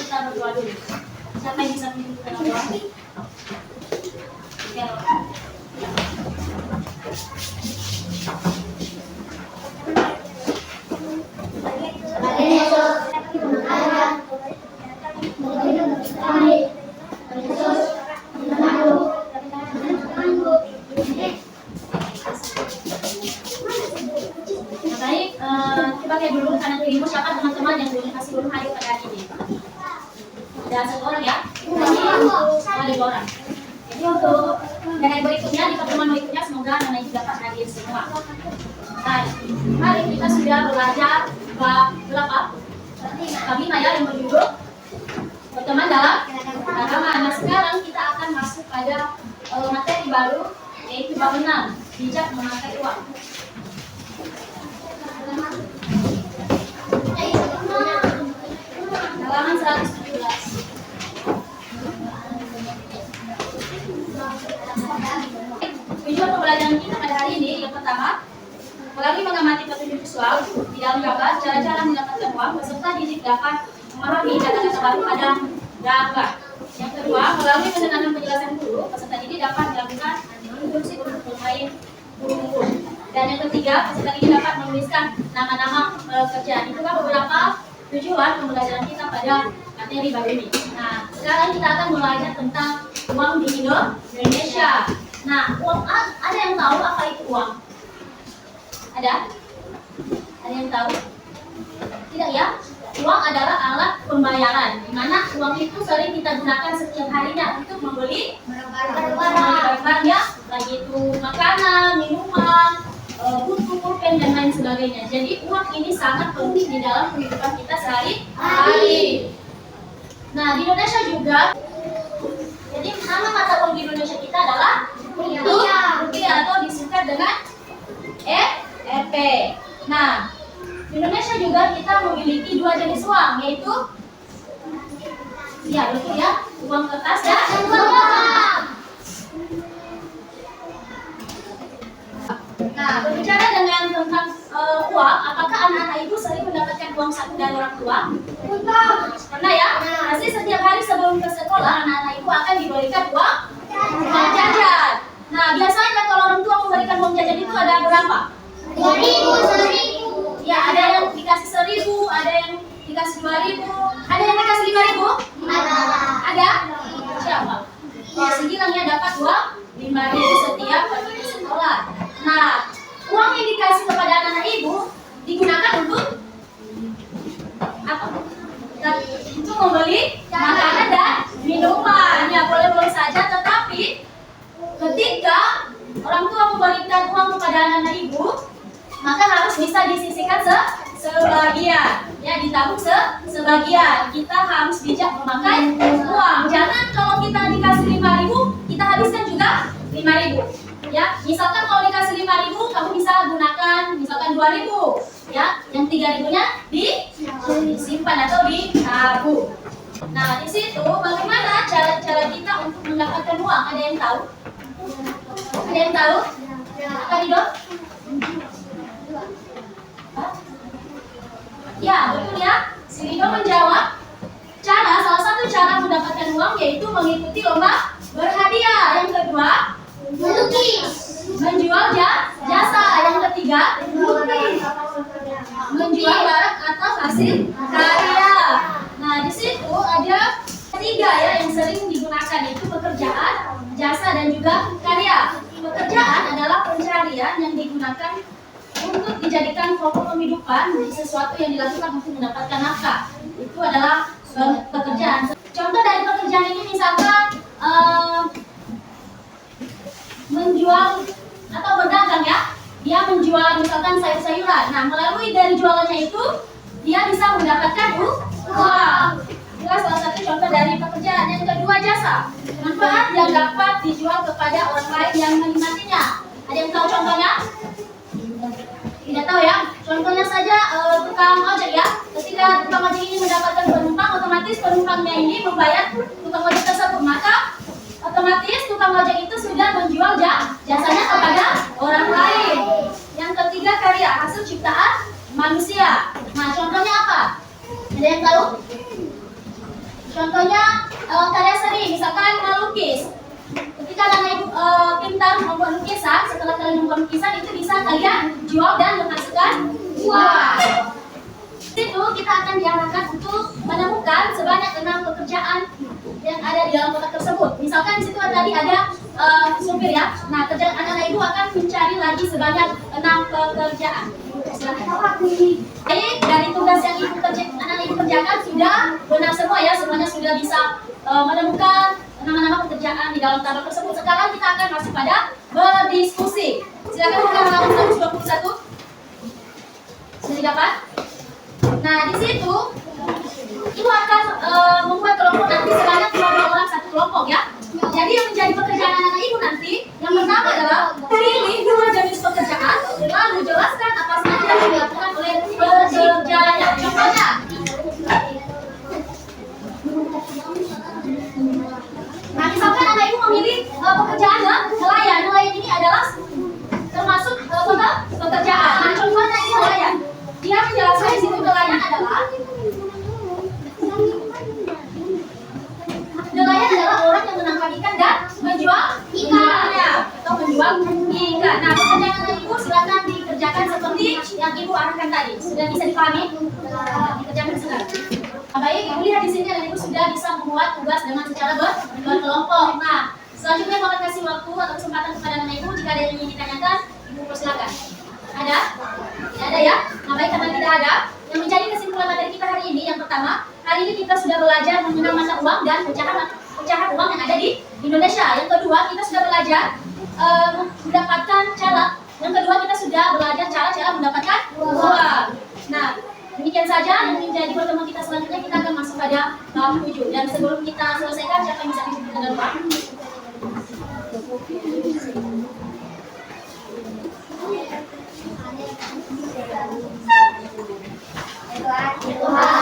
kita berdoa dulu. Siapa yang bisa menunjukkan doa? Ya. Baik, coba lihat dulu kanan kirimu siapa teman-teman yang belum kasih belum hadir pada hari ini. Ada satu orang ya? Ada 2 orang. Jadi untuk yang berikutnya di pertemuan berikutnya semoga anak itu dapat hadir semua. Baik, hari kita sudah belajar bab berapa? Bab 5 ya, yang berjudul pertemuan dalam agama. Nah sekarang kita akan masuk pada materi baru yaitu bab 6, bijak memakai uang. Halaman 117. Tujuan pembelajaran kita pada hari ini yang pertama, melalui mengamati petunjuk visual di dalam gambar, cara-cara mendapatkan uang, peserta didik dapat memahami kata-kata baru pada gambar. Yang kedua, melalui mendengarkan penjelasan guru, peserta didik dapat melakukan instruksi untuk bermain burung-burung. Dan yang ketiga, peserta didik dapat menuliskan nama-nama pekerjaan. Itulah beberapa tujuan pembelajaran kita pada materi baru ini. Nah, sekarang kita akan belajar tentang uang di Indonesia. Nah, uang, ada yang tahu apa itu uang? Ada? Ada yang tahu? Tidak ya? Uang adalah alat pembayaran, di mana uang itu sering kita gunakan setiap harinya untuk membeli barang-barang ya, baik itu makanan, minuman, buku, pulpen dan lain sebagainya. Jadi uang ini sangat penting di dalam kehidupan kita sehari-hari. Nah, di Indonesia juga, jadi nama mata uang di Indonesia kita adalah rupiah atau disingkat dengan Rp. Nah, di Indonesia juga kita memiliki 2 jenis uang, yaitu ya betul ya, uang kertas dan uang logam. Nah, berbicara tentang uang, apakah anak-anak itu sering mendapatkan uang saku dari orang tua? Pernah ya? Pasti setiap hari sebelum ke sekolah, anak-anak itu akan diberikan uang jajan. Nah, biasanya kalau orang tua memberikan uang jajan itu ada berapa? 2.000. Ya, ada yang dikasih 1.000, ada yang dikasih 2.000, ada yang dikasih 5.000? Ada? Siapa? Oh, segilangnya dapat uang 5.000 setiap pergi ke sekolah. Nah, uang yang dikasih kepada anak-anak ibu digunakan untuk apa? Untuk membeli makanan dan minuman. Ya, boleh-boleh saja, tetapi ketika orang tua memberikan uang kepada anak-anak ibu, maka harus bisa disisihkan sebagian, ya, ditabung sebagian. Kita harus bijak memakai uang. Jangan kalau kita dikasih 5.000, kita habiskan juga 5.000. Ya, misalkan kalau dikasih 5.000, kamu bisa gunakan misalkan 2.000, ya, yang 3.000-nya disimpan atau ditabung. Nah, di situ bagaimana cara kita untuk mendapatkan uang? Ada yang tahu? Ada yang tahu? Apa nih, Dok? Ya, betul ya. Si Rido menjawab, salah satu cara mendapatkan uang yaitu mengikuti lomba berhadiah. Yang kedua, menjual jasa. Yang ketiga, menjual barang atau hasil karya. Nah, di situ ada 3 ya yang sering digunakan, yaitu pekerjaan, jasa dan juga karya. Pekerjaan adalah pencarian yang digunakan untuk dijadikan pokok penghidupan di sesuatu yang dilakukan untuk mendapatkan nafkah. Itu adalah pekerjaan. Contoh dari pekerjaan ini misalkan menjual atau berdagang ya. Dia menjual misalkan sayur-sayuran. Nah, melalui dari jualannya itu dia bisa mendapatkan uang. Itulah salah satu contoh dari pekerjaan. Yang kedua, jasa. Manfaat yang dapat dijual kepada orang lain yang menikmatinya. Ada yang tahu contohnya? Tidak tahu ya? Contohnya saja tukang ojek ya. Ketika tukang ojek ini mendapatkan penumpang, otomatis penumpangnya ini membayar tukang ojek tersebut. Maka otomatis tukang ojek itu sudah menjual jasanya kepada orang lain. Yang ketiga, karya, hasil ciptaan manusia. Nah, contohnya apa? Ada yang tahu? Contohnya karya seni, misalkan melukis. Ketika anak ibu pintar membuat lukisan, setelah kalian membuat lukisan itu bisa kalian jual dan menghasilkan uang. Itu kita akan diarahkan untuk menemukan sebanyak 6 pekerjaan yang ada di dalam kotak tersebut. Misalkan di situ tadi ada supir ya. Nah, anak ibu akan mencari lagi sebanyak 6 pekerjaan. Baik, dari tugas yang anak ibu kerjakan sudah benar semua ya, semuanya sudah bisa menemukan nama-nama pekerjaan di dalam tabel tersebut. Sekarang kita akan masuk pada berdiskusi. Silakan buka halaman 121. Sudah didapat? Nah, di situ ibu akan membuat kelompok nanti sebanyak 20 orang satu kelompok ya. Jadi yang menjadi pekerjaan anak ibu nanti yang pertama adalah pilih 2 jenis pekerjaan lalu jelaskan apa saja yang dilakukan oleh pekerjanya. Contohnya, nah misalkan anak ibu memilih pekerjaan nelayan. Nelayan ini adalah termasuk pekerjaan. Nah, contohnya ini nelayan. Dia menjelaskan di situ nelayan adalah orang yang menangkap ikan dan menjual ikannya atau menjual ikan. Nah, pekerjaan anak ibu silakan dikerjakan seperti yang ibu arahkan tadi. Sudah bisa dipahami? Dikerjakan sekarang. Nah, baik, ibu lihat di sini anak ibu sudah bisa membuat tugas dengan secara berkelompok. Nah, selanjutnya mau kasih waktu atau kesempatan kepada anak ibu jika ada yang ingin ditanyakan, ibu persilakan. Ada? Tidak ada ya? Nah, baik, karena tidak ada, yang menjadi kesimpulan materi kita hari ini, yang pertama, hari ini kita sudah belajar mengenal mata uang dan pecahan uang yang ada di Indonesia. Yang kedua, kita sudah belajar mendapatkan cara. Yang kedua, kita sudah belajar cara-cara mendapatkan uang. Nah, demikian saja yang menjadi pertemuan kita selanjutnya. Kita akan masuk pada bab 7. Dan sebelum kita selesaikan, siapa yang bisa disebutkan dengan uang? Tuhan